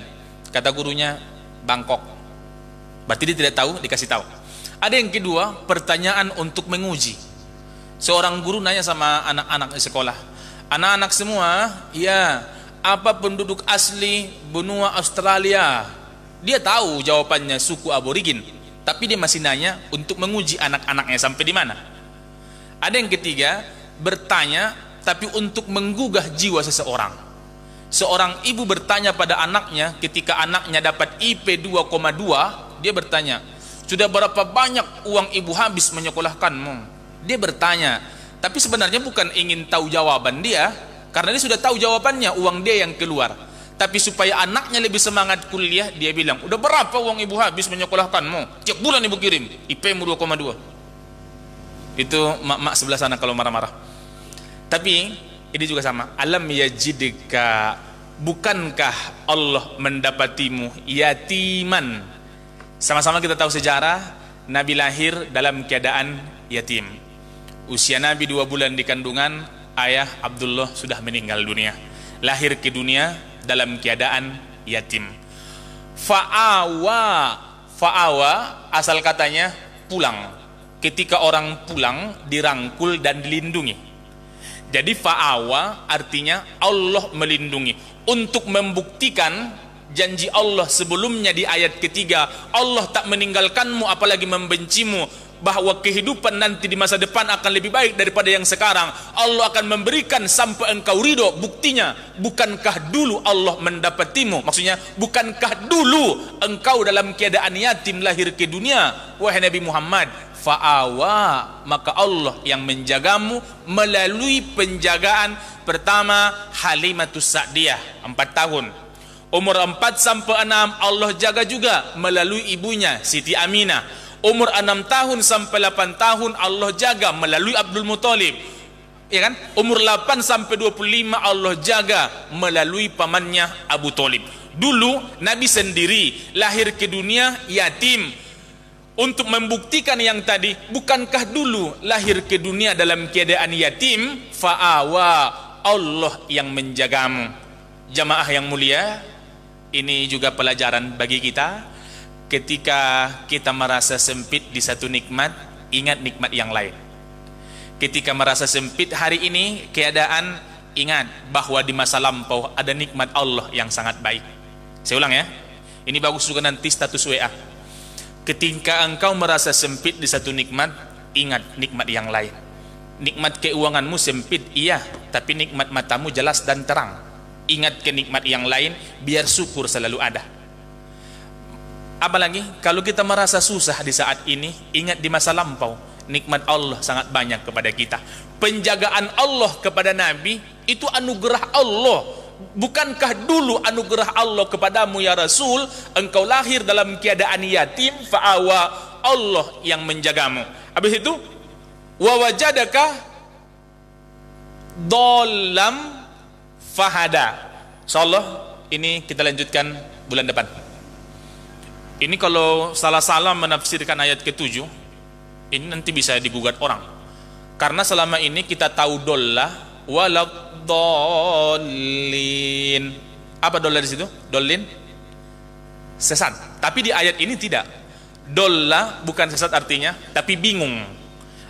Kata gurunya, "Bangkok." Berarti dia tidak tahu, dikasih tahu. Ada yang kedua, pertanyaan untuk menguji. Seorang guru nanya sama anak-anak di sekolah, anak-anak semua, ya, apa penduduk asli benua Australia? Dia tahu jawabannya suku aborigin, tapi dia masih nanya untuk menguji anak-anaknya sampai di mana. Ada yang ketiga, bertanya tapi untuk menggugah jiwa seseorang. Seorang ibu bertanya pada anaknya ketika anaknya dapat IP 2,2, dia bertanya, sudah berapa banyak uang ibu habis menyekolahkanmu? Dia bertanya, tapi sebenarnya bukan ingin tahu jawaban dia, karena dia sudah tahu jawabannya, uang dia yang keluar. Tapi supaya anaknya lebih semangat kuliah, dia bilang, udah berapa uang ibu habis menyekolahkanmu? Tiap bulan ibu kirim, IP-mu 2,2. Itu mak-mak sebelah sana kalau marah-marah. Tapi ini juga sama, alam yajidka, bukankah Allah mendapatimu yatiman? Sama-sama kita tahu sejarah, Nabi lahir dalam keadaan yatim. Usia Nabi 2 bulan di kandungan, ayah Abdullah sudah meninggal dunia. Lahir ke dunia dalam keadaan yatim. Fa'awa asal katanya pulang. Ketika orang pulang dirangkul dan dilindungi. Jadi fa'awa artinya Allah melindungi. Untuk membuktikan janji Allah sebelumnya di ayat ketiga, Allah tak meninggalkanmu apalagi membencimu, bahwa kehidupan nanti di masa depan akan lebih baik daripada yang sekarang. Allah akan memberikan sampai engkau ridho. Buktinya, bukankah dulu Allah mendapatimu? Maksudnya, bukankah dulu engkau dalam keadaan yatim lahir ke dunia? Wahai Nabi Muhammad, fa'awa, maka Allah yang menjagamu melalui penjagaan. Pertama, Halimatus Sa'diyah 4 tahun. Umur 4 sampai 6 Allah jaga juga melalui ibunya Siti Aminah. Umur 6 tahun sampai 8 tahun Allah jaga melalui Abdul Muthalib, ya kan? Umur 8 sampai 25 Allah jaga melalui pamannya Abu Thalib. Dulu Nabi sendiri lahir ke dunia yatim. Untuk membuktikan yang tadi, bukankah dulu lahir ke dunia dalam keadaan yatim? Fa'awa, Allah yang menjagamu. Jamaah yang mulia, ini juga pelajaran bagi kita. Ketika kita merasa sempit di satu nikmat, ingat nikmat yang lain. Ketika merasa sempit hari ini keadaan, ingat bahwa di masa lampau ada nikmat Allah yang sangat baik. Saya ulang ya, ini bagus juga nanti status WA. Ketika engkau merasa sempit di satu nikmat, ingat nikmat yang lain. Nikmat keuanganmu sempit, iya, tapi nikmat matamu jelas dan terang. Ingat ke nikmat yang lain, biar syukur selalu ada. Apalagi kalau kita merasa susah di saat ini, ingat di masa lampau nikmat Allah sangat banyak kepada kita. Penjagaan Allah kepada Nabi itu anugerah Allah. Bukankah dulu anugerah Allah kepadamu ya Rasul, engkau lahir dalam keadaan yatim, fa'awa, Allah yang menjagamu. Habis itu wawajadaka dolam fahada. Insyaallah ini kita lanjutkan bulan depan. Ini kalau salah-salah menafsirkan ayat ke-7, ini nanti bisa digugat orang. Karena selama ini kita tahu dollah waladhdallin. Apa dollah di situ? Dollin sesat. Tapi di ayat ini tidak. Dollah bukan sesat artinya, tapi bingung.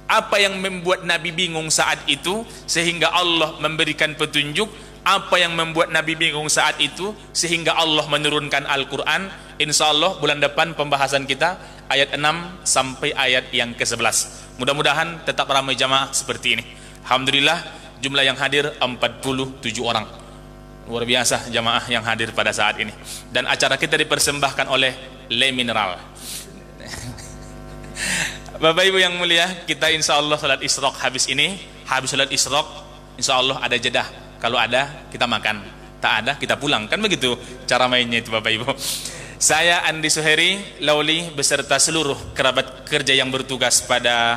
Apa yang membuat Nabi bingung saat itu sehingga Allah memberikan petunjuk? Apa yang membuat Nabi bingung saat itu sehingga Allah menurunkan Al-Quran? Insyaallah bulan depan pembahasan kita ayat 6 sampai ayat yang ke-11. Mudah-mudahan tetap ramai jamaah seperti ini. Alhamdulillah jumlah yang hadir 47 orang. Luar biasa jamaah yang hadir pada saat ini. Dan acara kita dipersembahkan oleh Le Mineral. Bapak Ibu yang mulia, kita insyaallah salat Isyraq habis ini. Habis salat Isyraq insyaallah ada jedah. Kalau ada kita makan, tak ada kita pulang, kan begitu cara mainnya itu Bapak Ibu. Saya Andi Suheri Lauli beserta seluruh kerabat kerja yang bertugas pada